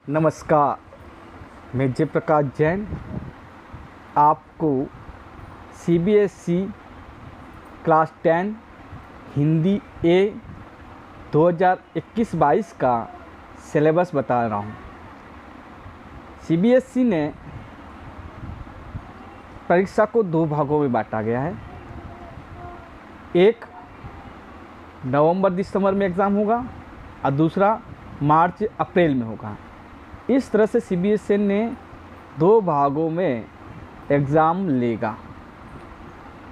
नमस्कार, मैं जयप्रकाश जैन आपको सीबीएसई क्लास 10 हिंदी ए 2021-22 का सिलेबस बता रहा हूँ। सीबीएसई ने परीक्षा को दो भागों में बांटा गया है। एक नवंबर दिसंबर में एग्ज़ाम होगा और दूसरा मार्च अप्रैल में होगा। इस तरह से सीबीएसई ने दो भागों में एग्ज़ाम लेगा।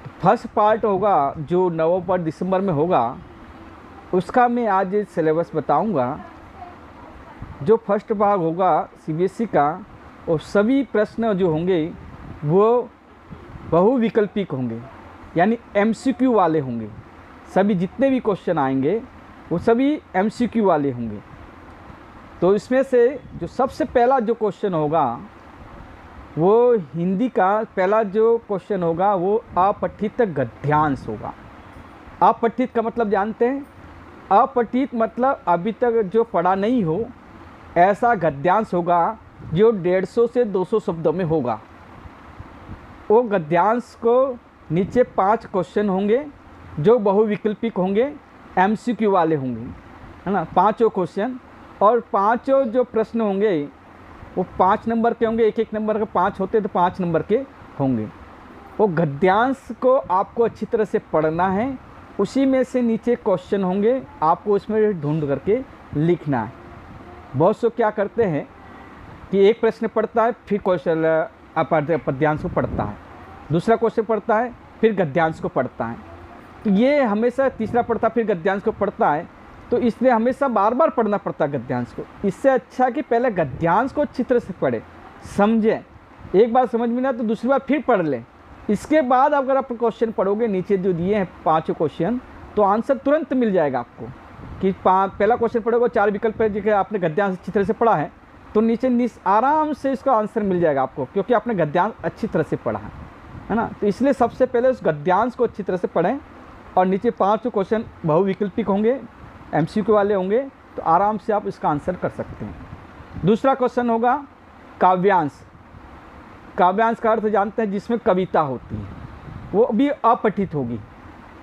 तो फर्स्ट पार्ट होगा जो नवंबर दिसंबर में होगा, उसका मैं आज सिलेबस बताऊंगा। जो फर्स्ट भाग होगा सीबीएसई का, और सभी प्रश्न जो होंगे वो बहुविकल्पिक होंगे, यानी एमसीक्यू वाले होंगे। सभी जितने भी क्वेश्चन आएंगे वो सभी एमसीक्यू वाले होंगे। तो इसमें से जो सबसे पहला जो क्वेश्चन होगा वो हिंदी का पहला जो क्वेश्चन होगा वो अपठित गद्यांश होगा। अपठित का मतलब जानते हैं? अपठित मतलब अभी तक जो पढ़ा नहीं हो ऐसा गद्यांश होगा जो 150 से 200 शब्दों में होगा। वो गद्यांश को नीचे 5 क्वेश्चन होंगे जो बहुविकल्पिक होंगे, एमसीक्यू वाले होंगे, है ना। 5 क्वेश्चन और 5 जो प्रश्न होंगे वो 5 नंबर के होंगे। एक नंबर के 5 होते तो 5 नंबर के होंगे। वो गद्यांश को आपको अच्छी तरह से पढ़ना है। उसी में से नीचे क्वेश्चन होंगे, आपको उसमें ढूंढ करके लिखना है। बहुत से क्या करते हैं कि एक प्रश्न पढ़ता है फिर क्वेश्चन पद्यांश को पढ़ता है, दूसरा क्वेश्चन पढ़ता है फिर गद्यांश को पढ़ता है। तो ये हमेशा तीसरा पढ़ता फिर गद्यांश को पढ़ता है, तो इसलिए हमेशा बार बार पढ़ना पड़ता है गद्यांश को। इससे अच्छा कि पहले गद्यांश को अच्छी तरह से पढ़े, समझें। एक बार समझ में ना तो दूसरी बार फिर पढ़ लें। इसके बाद अगर आप क्वेश्चन पढ़ोगे, नीचे जो दिए हैं 5 क्वेश्चन, तो आंसर तुरंत मिल जाएगा आपको। कि पहला क्वेश्चन पढ़ोगे 4 विकल्प है, जगह आपने गद्यांश अच्छी तरह से पढ़ा है तो नीचे आराम से इसका आंसर मिल जाएगा आपको, क्योंकि आपने गद्यांश अच्छी तरह से पढ़ा है ना। तो इसलिए सबसे पहले उस गद्यांश को अच्छी तरह से पढ़ें, और नीचे 5 क्वेश्चन बहुविकल्पिक होंगे, एमसीक्यू वाले होंगे, तो आराम से आप इसका आंसर कर सकते हैं। दूसरा क्वेश्चन होगा काव्यांश। काव्यांश का अर्थ जानते हैं, जिसमें कविता होती है, वो भी अपठित होगी,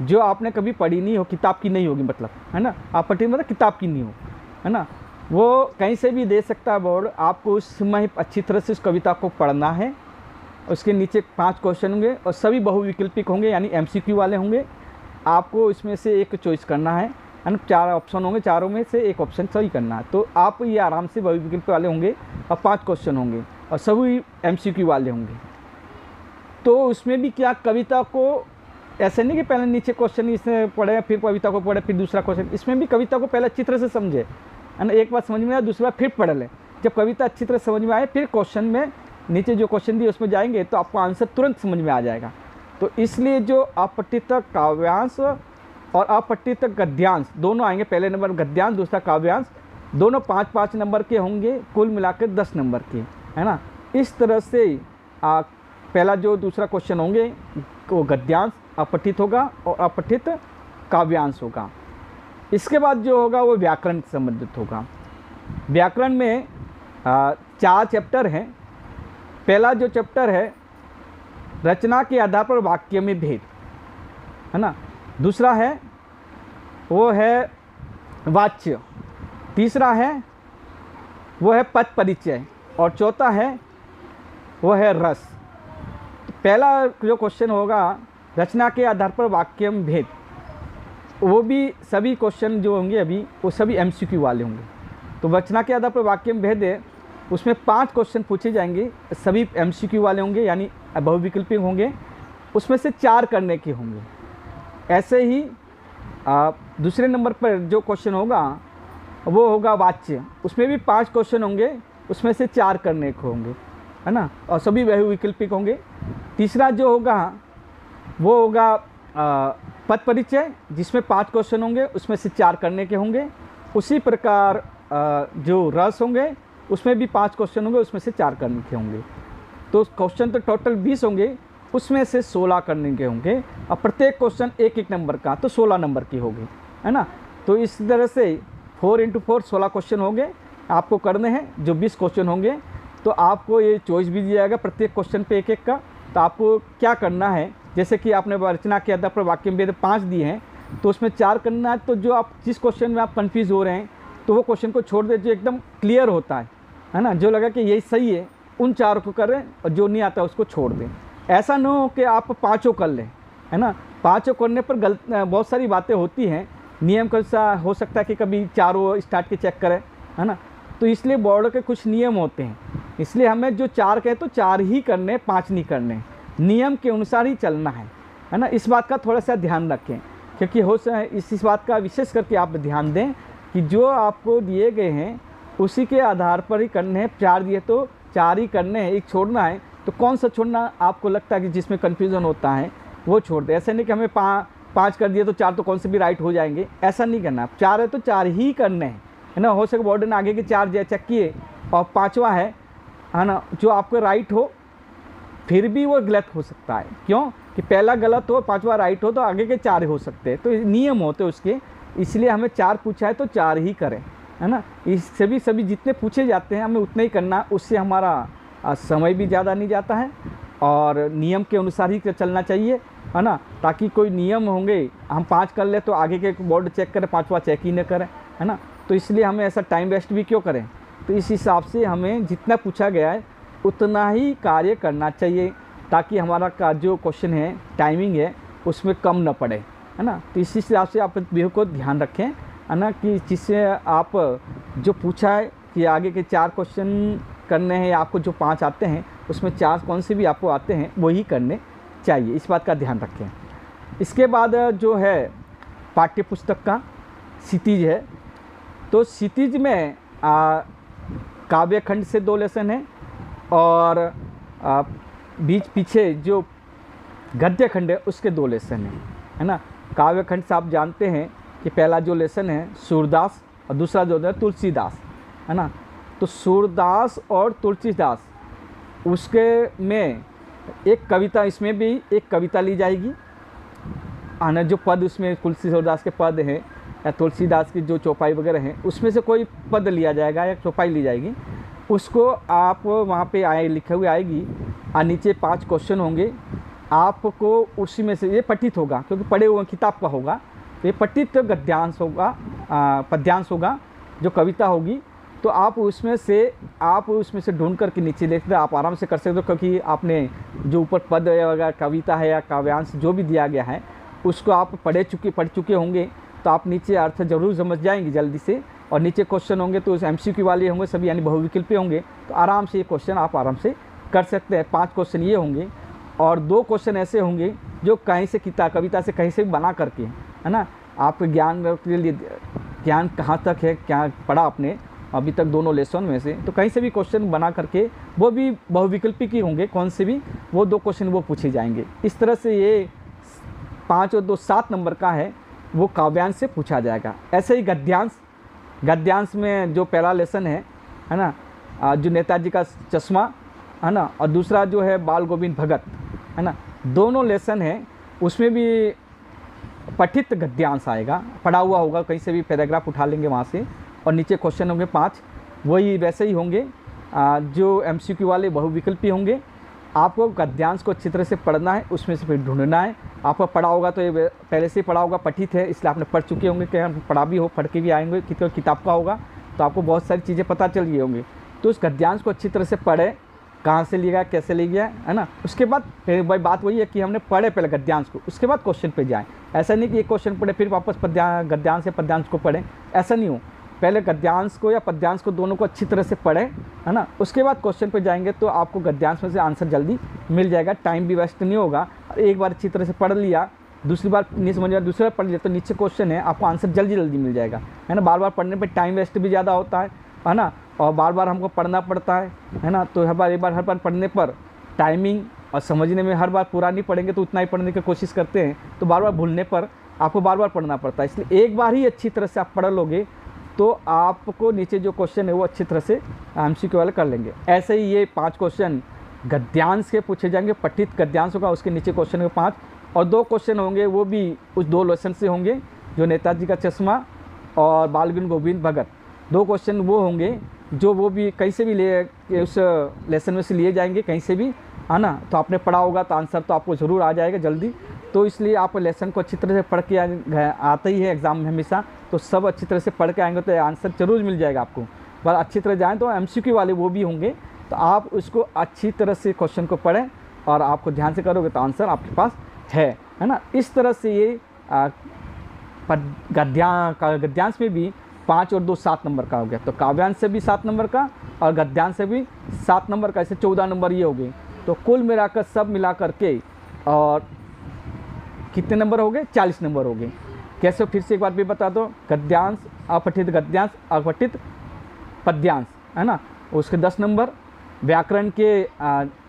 जो आपने कभी पढ़ी नहीं हो, किताब की नहीं होगी, मतलब, है ना। अपठित मतलब किताब की नहीं हो, है ना। वो कहीं से भी दे सकता है बोर्ड, आपको उसमें अच्छी तरह से उस कविता को पढ़ना है। उसके नीचे 5 क्वेश्चन होंगे और सभी बहुविकल्पिक होंगे, यानी एमसीक्यू वाले होंगे। आपको इसमें से एक चॉइस करना है ना। 4 ऑप्शन होंगे, चारों में से एक ऑप्शन सही करना है। तो आप ये आराम से बहुविकल्प वाले होंगे और 5 क्वेश्चन होंगे और सभी एमसीक्यू वाले होंगे। तो उसमें भी क्या, कविता को ऐसे नहीं कि पहले नीचे क्वेश्चन इसने पढ़े फिर कविता को पढ़े फिर दूसरा क्वेश्चन। इसमें भी कविता को पहले अच्छी तरह से समझे, है ना। एक बार समझ में आए, दूसरी बार फिर पढ़ लें। जब कविता अच्छी तरह समझ में आए फिर क्वेश्चन में नीचे जो क्वेश्चन दिए उसमें जाएंगे तो आपको आंसर तुरंत समझ में आ जाएगा। तो इसलिए जो अपठित काव्यांश और अपठित गद्यांश दोनों आएंगे। पहले नंबर गद्यांश, दूसरा काव्यांश, दोनों 5-5 नंबर के होंगे, कुल मिलाकर 10 नंबर के, है ना। इस तरह से पहला जो दूसरा क्वेश्चन होंगे वो गद्यांश अपठित होगा और अपठित काव्यांश होगा। इसके बाद जो होगा वो व्याकरण से संबंधित होगा। व्याकरण में 4 चैप्टर हैं। पहला जो चैप्टर है रचना के आधार पर वाक्य में भेद, है ना। दूसरा है वो है वाच्य, तीसरा है वो है पद परिचय, और चौथा है वो है रस। तो पहला जो क्वेश्चन होगा रचना के आधार पर वाक्य में भेद, वो भी सभी क्वेश्चन जो होंगे अभी वो सभी एमसीक्यू वाले होंगे। तो रचना के आधार पर वाक्य में भेद है, उसमें 5 क्वेश्चन पूछे जाएंगे, सभी एमसीक्यू वाले होंगे, यानी बहुविकल्पिक होंगे। उसमें से 4 करने के होंगे। ऐसे ही दूसरे नंबर पर जो क्वेश्चन होगा वो होगा वाच्य। उसमें भी 5 क्वेश्चन होंगे, उसमें से 4 करने को होंगे, है ना, और सभी बहुविकल्पिक होंगे। तीसरा जो होगा वो होगा पद परिचय, जिसमें 5 क्वेश्चन होंगे, उसमें से 4 करने के होंगे। उसी प्रकार जो रस होंगे उसमें भी 5 क्वेश्चन होंगे, उसमें से 4 करने के होंगे। तो क्वेश्चन तो टोटल 20 होंगे, उसमें से 16 करने के होंगे, और प्रत्येक क्वेश्चन 1-1 नंबर का, तो 16 नंबर की होगी, है ना। तो इस तरह से 4 × 4 16 क्वेश्चन होंगे, आपको करने हैं। जो 20 क्वेश्चन होंगे तो आपको ये चॉइस भी दिया जाएगा प्रत्येक क्वेश्चन पे एक एक का। तो आपको क्या करना है, जैसे कि आपने रचना के आधार पर वाक्य में 5 दिए हैं तो उसमें 4 करना है। तो जो आप जिस क्वेश्चन में आप कन्फ्यूज़ हो रहे हैं तो वो क्वेश्चन को छोड़ दें जो एकदम क्लियर होता है ना, जो लगा कि यही सही है उन 4 को करें और जो नहीं आता उसको छोड़ दें। ऐसा ना हो कि आप 5 कर लें, है ना। 5 करने पर बहुत सारी बातें होती हैं। नियम कैसा हो सकता है कि कभी 4 स्टार्ट के चेक करें, है ना। तो इसलिए बोर्ड के कुछ नियम होते हैं, इसलिए हमें जो 4 कहे तो 4 ही करने, 5 नहीं करने, नियम के अनुसार ही चलना है ना। इस बात का थोड़ा सा ध्यान रखें, क्योंकि इस बात का विशेष करके आप ध्यान दें कि जो आपको दिए गए हैं उसी के आधार पर ही करने हैं। 4 दिए तो 4 ही करने हैं, एक छोड़ना है। तो कौन सा छोड़ना आपको लगता है कि जिसमें कन्फ्यूज़न होता है वो छोड़ दे। ऐसे नहीं कि हमें 5 कर दिए तो 4 तो कौन से भी राइट हो जाएंगे, ऐसा नहीं करना। 4 है तो 4 ही करने हैं, है ना। हो सके बोर्ड ने आगे के 4 चेक किए और 5वां है ना, जो आपको राइट हो फिर भी वो गलत हो सकता है। क्यों कि पहला गलत हो 5वां राइट हो तो आगे के 4 हो सकते हैं। तो नियम होते उसके, इसलिए हमें 4 पूछा है तो 4 ही करें, है ना। इस सभी जितने पूछे जाते हैं हमें उतना ही करना, उससे हमारा समय भी ज़्यादा नहीं जाता है और नियम के अनुसार ही चलना चाहिए, है ना। ताकि कोई नियम होंगे हम 5 कर ले तो आगे के बोर्ड चेक करें 5वां चेक ही न करें, है ना। तो इसलिए हमें ऐसा टाइम वेस्ट भी क्यों करें। तो इस हिसाब से हमें जितना पूछा गया है उतना ही कार्य करना चाहिए, ताकि हमारा का जो क्वेश्चन है टाइमिंग है उसमें कम न पड़े, है ना। तो इस हिसाब से आप व्यू को ध्यान रखें, है ना, कि जिससे आप जो पूछा है कि आगे के 4 क्वेश्चन करने हैं या आपको जो 5 आते हैं उसमें 4 कौन से भी आपको आते हैं वही करने चाहिए, इस बात का ध्यान रखें। इसके बाद जो है पाठ्य पुस्तक का क्षितिज है। तो क्षितिज में काव्य खंड से 2 लेसन हैं और बीच पीछे जो गद्य खंड है उसके 2 लेसन हैं, है ना। काव्य खंड से आप जानते हैं कि पहला जो लेसन है सूरदास और दूसरा जो है तुलसीदास, है ना। तो सूरदास और तुलसीदास उसके में एक कविता, इसमें भी एक कविता ली जाएगी, है ना। जो पद उसमें सूरदास के पद हैं या तुलसीदास की जो चौपाई वगैरह हैं उसमें से कोई पद लिया जाएगा या चौपाई ली जाएगी, उसको आप वहाँ पे लिखे हुए आएगी और नीचे 5 क्वेश्चन होंगे। आपको उसी में से ये पठित होगा क्योंकि पढ़े हुए किताब का होगा, तो ये पठित गद्यांश होगा, पद्यांश होगा जो कविता होगी। तो आप उसमें से ढूंढ करके नीचे देखते आप आराम से कर सकते हो, क्योंकि आपने जो ऊपर पद वगैरह कविता है या काव्यांश जो भी दिया गया है उसको आप पढ़ चुके होंगे, तो आप नीचे अर्थ जरूर समझ जाएंगे जल्दी से। और नीचे क्वेश्चन होंगे तो MCQ वाले होंगे सभी, यानी बहुविकल्पी होंगे, तो आराम से ये क्वेश्चन आप आराम से कर सकते हैं। 5 क्वेश्चन ये होंगे और 2 क्वेश्चन ऐसे होंगे जो कहीं से कविता से कहीं से बना करके, है ना। आपके ज्ञान के लिए ज्ञान कहाँ तक है, क्या पढ़ा आपने अभी तक दोनों लेसन में से, तो कहीं से भी क्वेश्चन बना करके वो भी बहुविकल्पी की होंगे, कौन से भी वो 2 क्वेश्चन वो पूछे जाएंगे। इस तरह से ये 5 और 2 7 नंबर का है वो काव्यांश से पूछा जाएगा। ऐसे ही गद्यांश में जो पहला लेसन है ना, जो नेताजी का चश्मा, है ना, और दूसरा जो है बाल गोविंद भगत, है ना, दोनों लेसन हैं। उसमें भी पठित गद्यांश आएगा, पढ़ा हुआ होगा, कहीं से भी पैराग्राफ उठा लेंगे वहाँ से, और नीचे क्वेश्चन होंगे 5, वही वैसे ही होंगे जो MCQ वाले बहुविकल्पी होंगे। आपको गद्यांश को अच्छी तरह से पढ़ना है, उसमें से फिर ढूंढना है। आपको पढ़ा होगा तो ये पहले से ही पढ़ा होगा, पठित है इसलिए आपने पढ़ चुके होंगे, कि पढ़ा भी हो, पढ़ के भी आएंगे, किताब का होगा तो आपको बहुत सारी चीज़ें पता चल गई होंगी। तो उस गद्यांश को अच्छी तरह से पढ़े, कहाँ से लिया कैसे ले गया, है ना। उसके बाद फिर भाई बात वही है कि हमने पढ़े पहले गद्यांश को, उसके बाद क्वेश्चन पे जाएँ। ऐसा नहीं कि एक क्वेश्चन पढ़े फिर वापस गद्यांश या पद्यांश को पढ़ें, ऐसा नहीं हो। पहले गद्यांश को या पद्यांश को दोनों को अच्छी तरह से पढ़ें, है ना, उसके बाद क्वेश्चन पे जाएंगे तो आपको गद्यांश में से आंसर जल्दी मिल जाएगा, टाइम भी वेस्ट नहीं होगा। एक बार अच्छी तरह से पढ़ लिया, दूसरी बार नहीं समझ आया, दूसरी बार पढ़ लिया तो नीचे क्वेश्चन है आपको आंसर जल्दी मिल जाएगा, है ना। बार बार पढ़ने पे टाइम वेस्ट भी ज़्यादा होता है ना, और बार बार हमको पढ़ना पड़ता है ना। तो हर बार पढ़ने पर टाइमिंग और समझने में हर बार पूरा नहीं पढ़ेंगे तो उतना ही पढ़ने की कोशिश करते हैं, तो बार बार भूलने पर आपको बार बार पढ़ना पड़ता है। इसलिए एक बार ही अच्छी तरह से आप पढ़ लोगे तो आपको नीचे जो क्वेश्चन है वो अच्छी तरह से MCQ वाले कर लेंगे। ऐसे ही ये 5 क्वेश्चन गद्यांश के पूछे जाएंगे, पठित गद्यांश होगा, उसके नीचे क्वेश्चन होंगे 5, और 2 क्वेश्चन होंगे वो भी उस 2 लेसन से होंगे, जो नेताजी का चश्मा और बाल गोविंद भगत, 2 क्वेश्चन वो होंगे जो वो भी कहीं से भी ले उस लेसन में से लिए जाएंगे, कहीं से भी, है ना। तो आपने पढ़ा होगा तो आंसर तो आपको ज़रूर आ जाएगा जल्दी। तो इसलिए आप लेसन को अच्छी तरह से पढ़ के आते ही है एग्ज़ाम में हमेशा, तो सब अच्छी तरह से पढ़ के आएंगे तो आंसर ज़रूर मिल जाएगा आपको। पर अच्छी तरह जाएँ तो MCQ वाले वो भी होंगे, तो आप उसको अच्छी तरह से क्वेश्चन को पढ़ें और आपको ध्यान से करोगे तो आंसर आपके पास है ना। इस तरह से ये गद्यांश में भी 5 और 2 7 नंबर का हो गया। तो काव्यांश से भी 7 नंबर का और गद्यांश से भी 7 नंबर का, ऐसे 14 नंबर ये हो गए। तो कुल मिलाकर सब मिला करके और कितने नंबर हो गए? 40 नंबर हो गए। कैसे? फिर से एक बार भी बता दो। गद्यांश, अपठित गद्यांश, अपठित पद्यांश, है ना, उसके 10 नंबर। व्याकरण के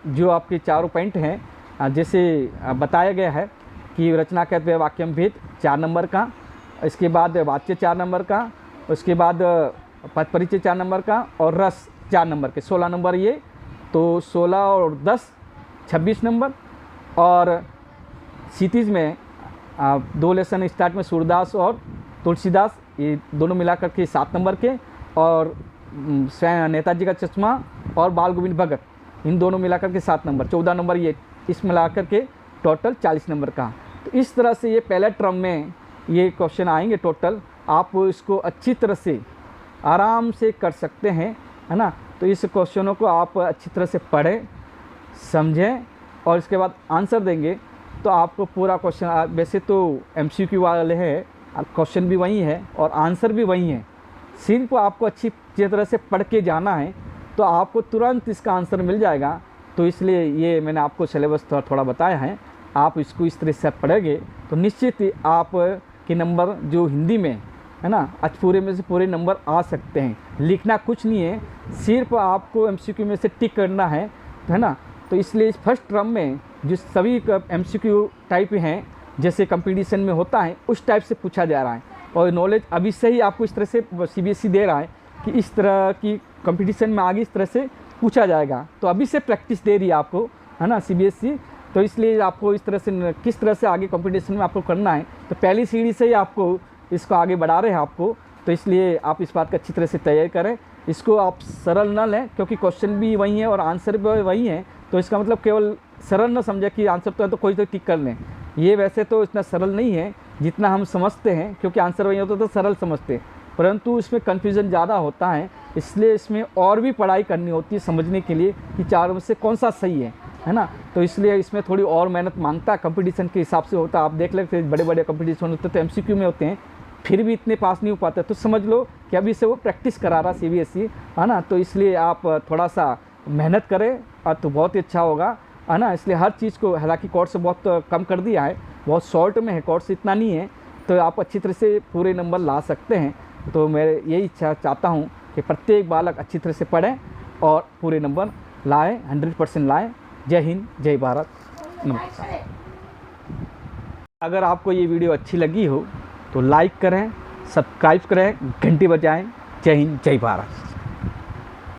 जो आपके चारों पॉइंट हैं, जैसे बताया गया है कि रचना कहते हैं वाक्यम भेद 4 नंबर का, इसके बाद वाच्य 4 नंबर का, उसके बाद पद परिचय 4 नंबर का और रस 4 नंबर के, 16 नंबर ये। तो 16 और 10 26 नंबर। और क्षितिज में 2 लेसन स्टार्ट में सूरदास और तुलसीदास, ये दोनों मिलाकर के 7 नंबर के। और नेताजी का चश्मा और बाल गोविंद भगत, इन दोनों मिलाकर के 7 नंबर, 14 नंबर ये, इस मिलाकर के टोटल 40 नंबर का। तो इस तरह से ये पहले टर्म में ये क्वेश्चन आएंगे टोटल। आप इसको अच्छी तरह से आराम से कर सकते हैं, है ना। तो इस क्वेश्चनों को आप अच्छी तरह से पढ़ें, समझें और इसके बाद आंसर देंगे तो आपको पूरा क्वेश्चन, वैसे तो MCQ वाले हैं, क्वेश्चन भी वही है और आंसर भी वही है, सिर्फ आपको अच्छी तरह से पढ़ के जाना है तो आपको तुरंत इसका आंसर मिल जाएगा। तो इसलिए ये मैंने आपको सिलेबस थोड़ा बताया है। आप इसको इस तरह से पढ़ेंगे तो निश्चित ही आप के नंबर जो हिंदी में, है ना, आज पूरे में से पूरे नंबर आ सकते हैं। लिखना कुछ नहीं है, सिर्फ आपको MCQ में से टिक करना है ना। तो इसलिए इस फर्स्ट टर्म में जो सभी MCQ टाइप हैं, जैसे कंपटीशन में होता है उस टाइप से पूछा जा रहा है। और नॉलेज अभी से ही आपको इस तरह से CBSE दे रहा है कि इस तरह की कंपटीशन में आगे इस तरह से पूछा जाएगा। तो अभी से प्रैक्टिस दे रही है आपको, है ना, CBSE। तो इसलिए आपको इस तरह से किस तरह से आगे कंपटीशन में आपको करना है, तो पहली सीढ़ी से ही आपको इसको आगे बढ़ा रहे हैं आपको। तो इसलिए आप इस बात का अच्छी तरह से तैयारी करें। इसको आप सरल न लें क्योंकि क्वेश्चन भी वही है और आंसर भी वही है। तो इसका मतलब केवल सरल न समझे कि आंसर तो है तो कोई तो टिक कर लें, ये वैसे तो इतना सरल नहीं है जितना हम समझते हैं, क्योंकि आंसर वही होता तो सरल समझते हैं, परंतु इसमें कन्फ्यूज़न ज़्यादा होता है। इसलिए इसमें और भी पढ़ाई करनी होती है समझने के लिए कि चारों में से कौन सा सही है ना। तो इसलिए इसमें थोड़ी और मेहनत मांगता है, कंपटीशन के हिसाब से होता है। आप देख लेते बड़े बड़े कंपटीशन होते तो MCQ में होते हैं, फिर भी इतने पास नहीं हो पाते। तो समझ लो कि अभी से वो प्रैक्टिस करा रहा CBSE, है ना। तो इसलिए आप थोड़ा सा मेहनत करें और तो बहुत ही अच्छा होगा, है ना। इसलिए हर चीज़ को, हालांकि कोर्स बहुत कम कर दिया है, बहुत शॉर्ट में है कोर्स, इतना नहीं है, तो आप अच्छी तरह से पूरे नंबर ला सकते हैं। तो मैं यही इच्छा चाहता हूँ कि प्रत्येक बालक अच्छी तरह से पढ़ें और पूरे नंबर लाएँ, 100% लाएँ। जय हिंद, जय भारत, नमस्कार। अगर आपको ये वीडियो अच्छी लगी हो तो लाइक करें, सब्सक्राइब करें, घंटी बजाएं। जय हिंद, जय भारत।